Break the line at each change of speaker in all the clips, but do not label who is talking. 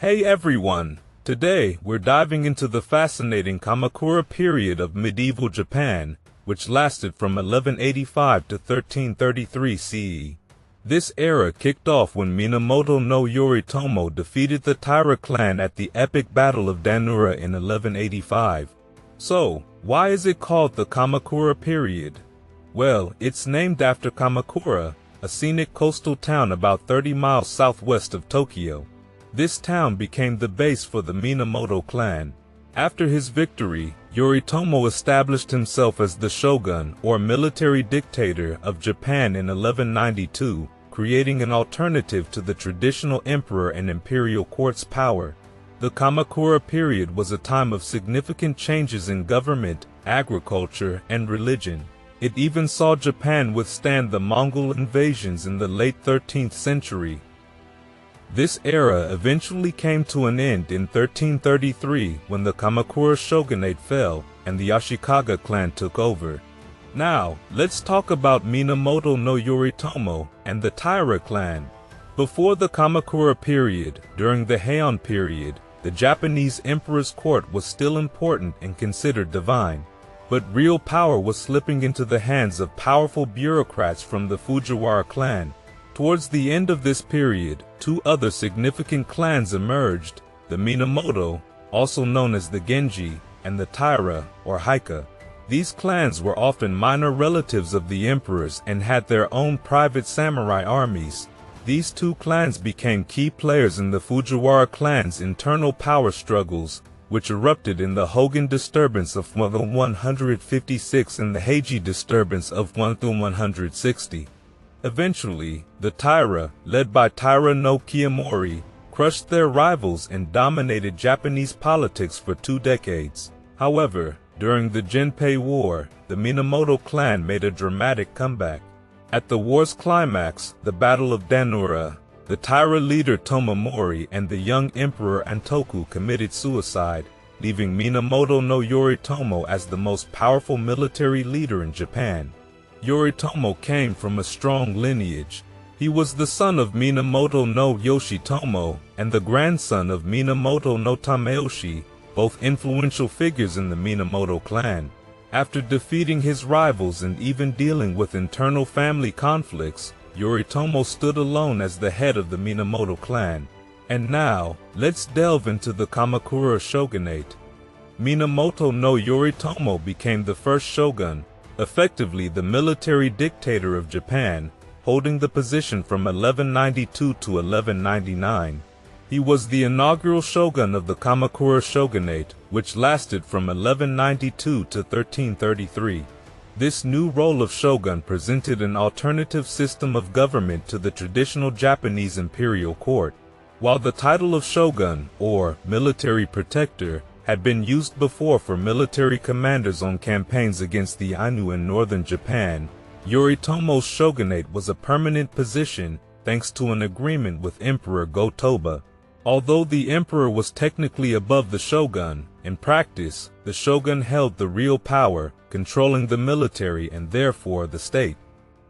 Hey everyone! Today, we're diving into the fascinating Kamakura period of medieval Japan, which lasted from 1185 to 1333 CE. This era kicked off when Minamoto no Yoritomo defeated the Taira clan at the epic Battle of Danura in 1185. So, why is it called the Kamakura period? Well, it's named after Kamakura, a scenic coastal town about 30 miles southwest of Tokyo. This town became the base for the Minamoto clan. After his victory, Yoritomo established himself as the shogun, or military dictator, of Japan in 1192, creating an alternative to the traditional emperor and imperial court's power. The Kamakura period was a time of significant changes in government, agriculture, and religion. It even saw Japan withstand the Mongol invasions in the late 13th century. This era eventually came to an end in 1333 when the Kamakura Shogunate fell and the Ashikaga clan took over. Now, let's talk about Minamoto no Yoritomo and the Taira clan. Before the Kamakura period, during the Heian period, the Japanese emperor's court was still important and considered divine. But real power was slipping into the hands of powerful bureaucrats from the Fujiwara clan. Towards the end of this period, two other significant clans emerged, the Minamoto, also known as the Genji, and the Taira, or Haika. These clans were often minor relatives of the emperors and had their own private samurai armies. These two clans became key players in the Fujiwara clan's internal power struggles, which erupted in the Hogan disturbance of 1156 and the Heiji disturbance of 1160. Eventually, the Taira, led by Taira no Kiyomori, crushed their rivals and dominated Japanese politics for 2 decades. However, during the Genpei War, the Minamoto clan made a dramatic comeback. At the war's climax, the Battle of Danura, the Taira leader Tomomori and the young Emperor Antoku committed suicide, leaving Minamoto no Yoritomo as the most powerful military leader in Japan. Yoritomo came from a strong lineage. He was the son of Minamoto no Yoshitomo and the grandson of Minamoto no Tameyoshi, both influential figures in the Minamoto clan. After defeating his rivals and even dealing with internal family conflicts, Yoritomo stood alone as the head of the Minamoto clan. And now, let's delve into the Kamakura Shogunate. Minamoto no Yoritomo became the first shogun, effectively the military dictator of Japan, holding the position from 1192 to 1199. He was the inaugural shogun of the Kamakura Shogunate, which lasted from 1192 to 1333. This new role of shogun presented an alternative system of government to the traditional Japanese imperial court. While the title of shogun, or military protector, had been used before for military commanders on campaigns against the Ainu in northern Japan, Yoritomo's shogunate was a permanent position thanks to an agreement with Emperor Go-Toba. Although the emperor was technically above the shogun, in practice, the shogun held the real power, controlling the military and therefore the state.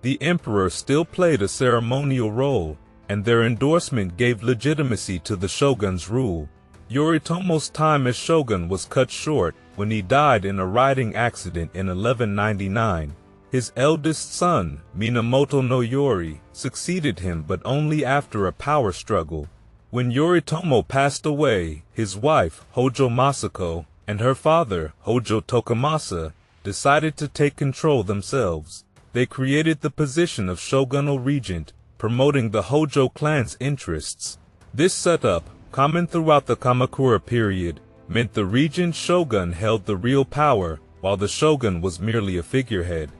The emperor still played a ceremonial role, and their endorsement gave legitimacy to the shogun's rule. Yoritomo's time as shogun was cut short when he died in a riding accident in 1199. His eldest son, Minamoto no Yori, succeeded him but only after a power struggle. When Yoritomo passed away, his wife, Hojo Masako, and her father, Hojo Tokumasa, decided to take control themselves. They created the position of shogunal regent, promoting the Hojo clan's interests. This setup, common throughout the Kamakura period, meant the regent shogun held the real power, while the shogun was merely a figurehead.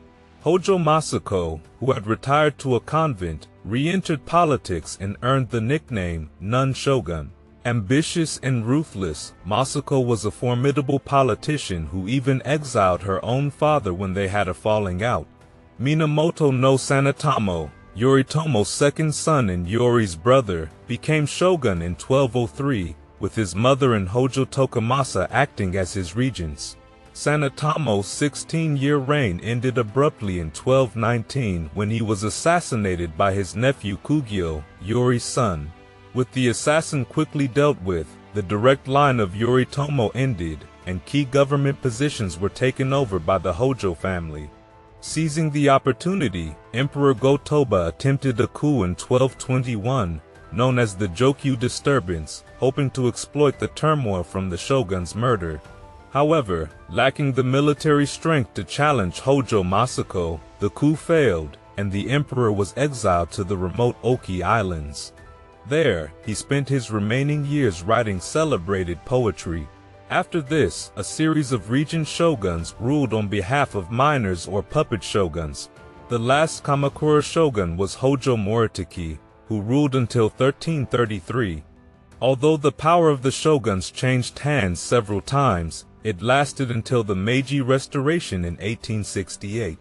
Hojo Masako, who had retired to a convent, re-entered politics and earned the nickname Nun Shogun. Ambitious and ruthless, Masako was a formidable politician who even exiled her own father when they had a falling out. Minamoto no Sanetamo, Yoritomo's second son and Yori's brother, became shogun in 1203, with his mother and Hojo Tokumasa acting as his regents. Sanetamo's 16-year reign ended abruptly in 1219 when he was assassinated by his nephew Kugyo, Yori's son. With the assassin quickly dealt with, the direct line of Yoritomo ended, and key government positions were taken over by the Hojo family. Seizing the opportunity, Emperor Go-Toba attempted a coup in 1221, known as the Jokyu disturbance, hoping to exploit the turmoil from the shogun's murder. However, lacking the military strength to challenge Hojo Masako, the coup failed, and the emperor was exiled to the remote Oki Islands. There, he spent his remaining years writing celebrated poetry. After this, a series of regent shoguns ruled on behalf of minors or puppet shoguns. The last Kamakura shogun was Hojo Moritake, who ruled until 1333. Although the power of the shoguns changed hands several times, it lasted until the Meiji Restoration in 1868.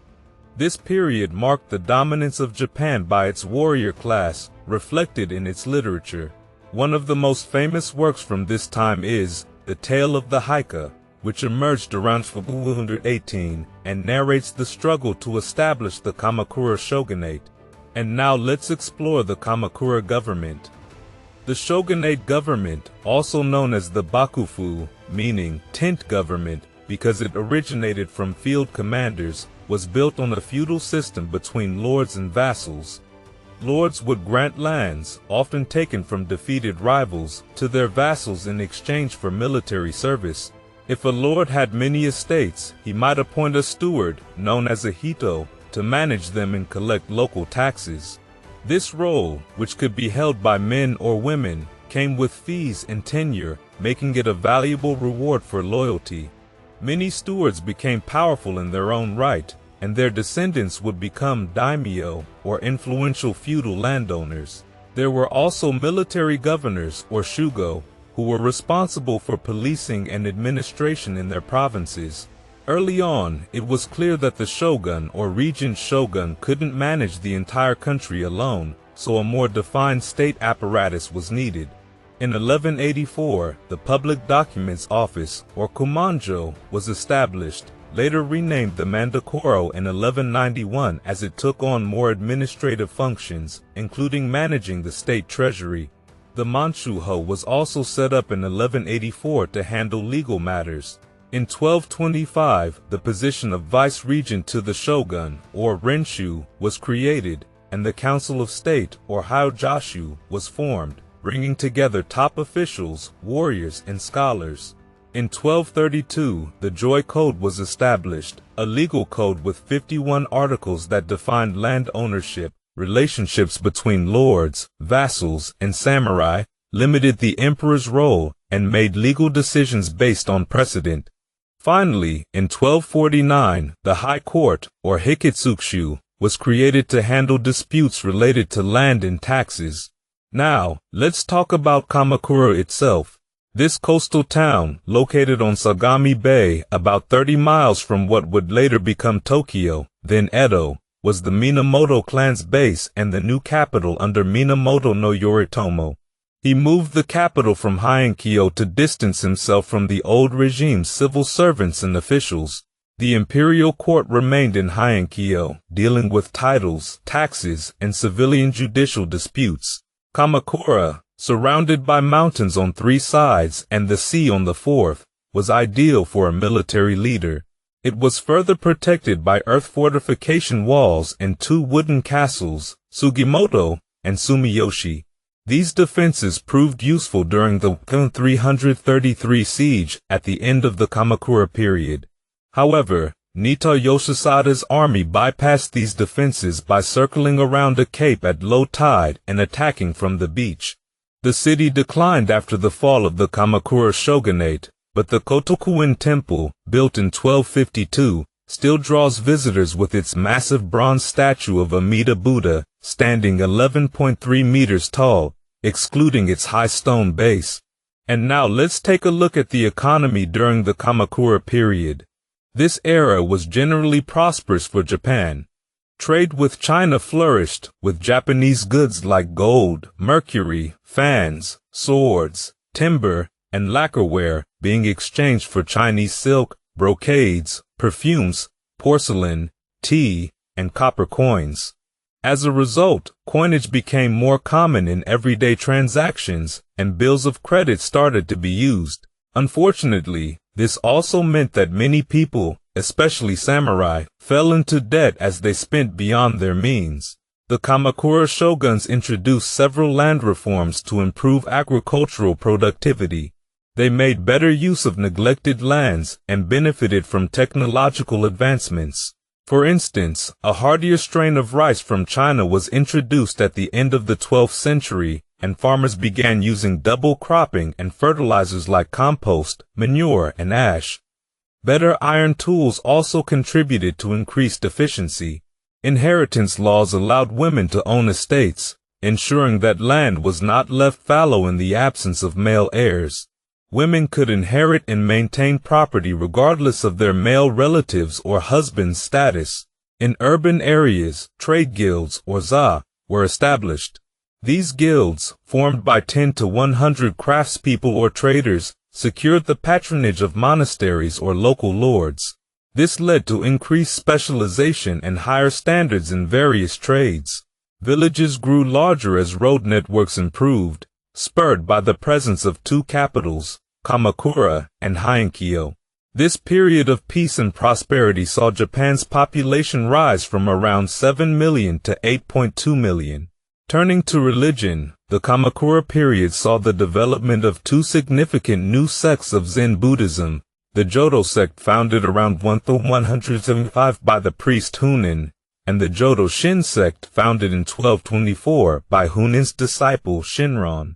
This period marked the dominance of Japan by its warrior class, reflected in its literature. One of the most famous works from this time is The Tale of the Haika, which emerged around 1218 and narrates the struggle to establish the Kamakura Shogunate. And now let's explore the Kamakura government. The shogunate government, also known as the bakufu, meaning tent government because it originated from field commanders, was built on a feudal system between lords and vassals. Lords would grant lands, often taken from defeated rivals, to their vassals in exchange for military service. If a lord had many estates, he might appoint a steward, known as a hito, to manage them and collect local taxes. This role, which could be held by men or women, came with fees and tenure, making it a valuable reward for loyalty. Many stewards became powerful in their own right, and their descendants would become daimyo, or influential feudal landowners. There were also military governors, or shugo, who were responsible for policing and administration in their provinces. Early on, it was clear that the shogun or regent shogun couldn't manage the entire country alone, so a more defined state apparatus was needed. In 1184, the Public Documents Office, or kumanjo, was established, later renamed the Mandakoro in 1191 as it took on more administrative functions, including managing the state treasury. The Manshuho was also set up in 1184 to handle legal matters. In 1225, the position of vice-regent to the shogun, or renshu, was created, and the Council of State, or Hyojashu, was formed, bringing together top officials, warriors, and scholars. In 1232, the Joy Code was established, a legal code with 51 articles that defined land ownership, relationships between lords, vassals, and samurai, limited the emperor's role, and made legal decisions based on precedent. Finally, in 1249, the High Court, or Hikitsukshu, was created to handle disputes related to land and taxes. Now, let's talk about Kamakura itself. This coastal town, located on Sagami Bay, about 30 miles from what would later become Tokyo, then Edo, was the Minamoto clan's base and the new capital under Minamoto no Yoritomo. He moved the capital from Heian-kyo to distance himself from the old regime's civil servants and officials. The imperial court remained in Heian-kyo, dealing with titles, taxes, and civilian judicial disputes. Kamakura, surrounded by mountains on 3 sides and the sea on the 4th, was ideal for a military leader. It was further protected by earth fortification walls and 2 wooden castles, Sugimoto and Sumiyoshi. These defenses proved useful during the 333 siege at the end of the Kamakura period. However, Nita Yoshisada's army bypassed these defenses by circling around a cape at low tide and attacking from the beach. The city declined after the fall of the Kamakura Shogunate, but the Kotokuin Temple, built in 1252, still draws visitors with its massive bronze statue of Amida Buddha, standing 11.3 meters tall, excluding its high stone base. And now let's take a look at the economy during the Kamakura period. This era was generally prosperous for Japan. Trade with China flourished, with Japanese goods like gold, mercury, fans, swords, timber, and lacquerware being exchanged for Chinese silk, brocades, perfumes, porcelain, tea, and copper coins. As a result, coinage became more common in everyday transactions, and bills of credit started to be used. Unfortunately, this also meant that many people, especially samurai, fell into debt as they spent beyond their means. The Kamakura shoguns introduced several land reforms to improve agricultural productivity. They made better use of neglected lands and benefited from technological advancements. For instance, a hardier strain of rice from China was introduced at the end of the 12th century, and farmers began using double cropping and fertilizers like compost, manure, and ash. Better iron tools also contributed to increased efficiency. Inheritance laws allowed women to own estates, ensuring that land was not left fallow in the absence of male heirs. Women could inherit and maintain property regardless of their male relatives or husband's status. In urban areas, trade guilds, or za, were established. These guilds, formed by 10 to 100 craftspeople or traders, secured the patronage of monasteries or local lords. This led to increased specialization and higher standards in various trades. Villages grew larger as road networks improved, spurred by the presence of two capitals, Kamakura and Heian-kyo. This period of peace and prosperity saw Japan's population rise from around 7 million to 8.2 million. Turning to religion, the Kamakura period saw the development of two significant new sects of Zen Buddhism, the Jodo sect founded around 1175 by the priest Hunin, and the Jodo Shin sect founded in 1224 by Hunin's disciple Shinran.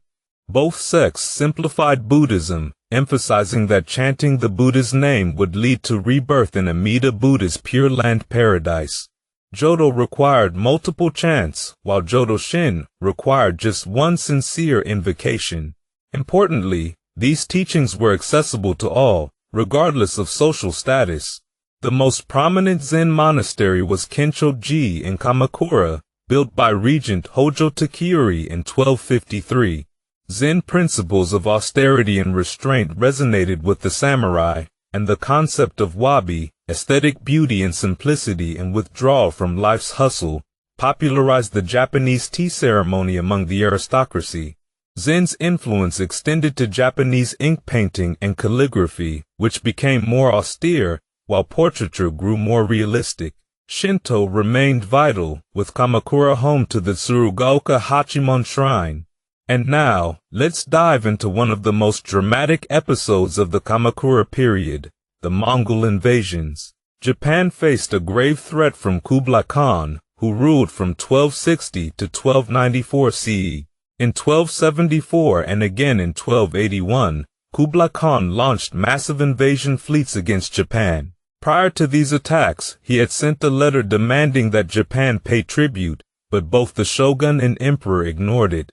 Both sects simplified Buddhism, emphasizing that chanting the Buddha's name would lead to rebirth in Amida Buddha's Pure Land paradise. Jodo required multiple chants, while Jodo Shin required just one sincere invocation. Importantly, these teachings were accessible to all, regardless of social status. The most prominent Zen monastery was Kencho-ji in Kamakura, built by Regent Hojo Takiuri in 1253. Zen principles of austerity and restraint resonated with the samurai, and the concept of wabi, aesthetic beauty and simplicity and withdrawal from life's hustle, popularized the Japanese tea ceremony among the aristocracy. Zen's influence extended to Japanese ink painting and calligraphy, which became more austere, while portraiture grew more realistic. Shinto remained vital, with Kamakura home to the Tsurugaoka Hachimon Shrine. And now, let's dive into one of the most dramatic episodes of the Kamakura period, the Mongol invasions. Japan faced a grave threat from Kublai Khan, who ruled from 1260 to 1294 CE. In 1274 and again in 1281, Kublai Khan launched massive invasion fleets against Japan. Prior to these attacks, he had sent a letter demanding that Japan pay tribute, but both the shogun and emperor ignored it.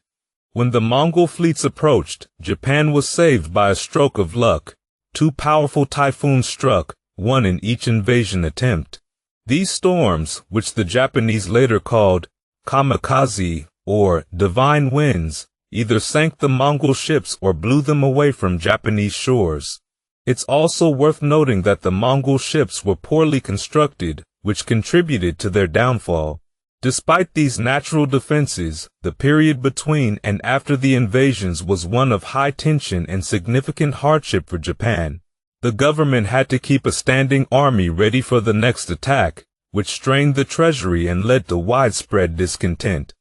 When the Mongol fleets approached, Japan was saved by a stroke of luck. Two powerful typhoons struck, one in each invasion attempt. These storms, which the Japanese later called kamikaze, or divine winds, either sank the Mongol ships or blew them away from Japanese shores. It's also worth noting that the Mongol ships were poorly constructed, which contributed to their downfall. Despite these natural defenses, the period between and after the invasions was one of high tension and significant hardship for Japan. The government had to keep a standing army ready for the next attack, which strained the treasury and led to widespread discontent.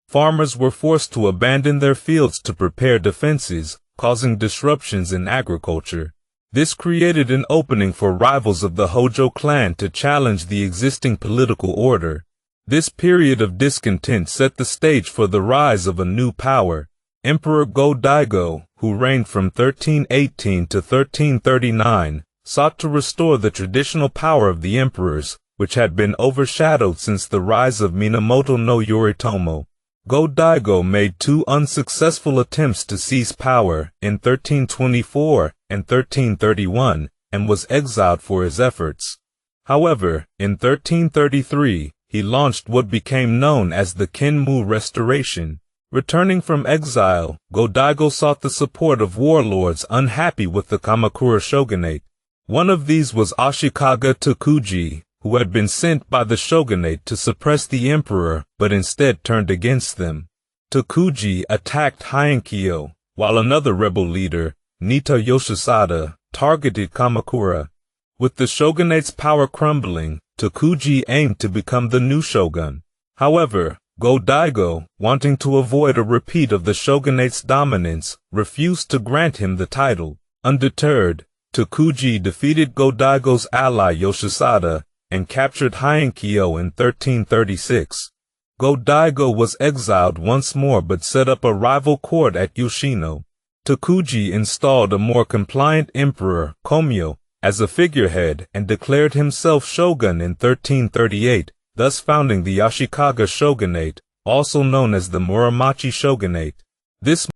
Farmers were forced to abandon their fields to prepare defenses, causing disruptions in agriculture. This created an opening for rivals of the Hojo clan to challenge the existing political order. This period of discontent set the stage for the rise of a new power. Emperor Go-Daigo, who reigned from 1318 to 1339, sought to restore the traditional power of the emperors, which had been overshadowed since the rise of Minamoto no Yoritomo. Go-Daigo made two unsuccessful attempts to seize power in 1324 and 1331, and was exiled for his efforts. However, in 1333, he launched what became known as the Kenmu Restoration. Returning from exile, Go-Daigo sought the support of warlords unhappy with the Kamakura Shogunate. One of these was Ashikaga Takauji, who had been sent by the shogunate to suppress the emperor but instead turned against them. Takauji attacked Heiankyo, while another rebel leader, Nita Yoshisada, targeted Kamakura. With the shogunate's power crumbling, Takauji aimed to become the new shogun. However, Go-Daigo, wanting to avoid a repeat of the shogunate's dominance, refused to grant him the title. Undeterred, Takauji defeated Go-Daigo's ally Yoshisada and captured Heiankyo in 1336. Go-Daigo was exiled once more but set up a rival court at Yoshino. Takauji installed a more compliant emperor, Komyo, as a figurehead and declared himself shogun in 1338, thus founding the Ashikaga Shogunate, also known as the Muromachi Shogunate. This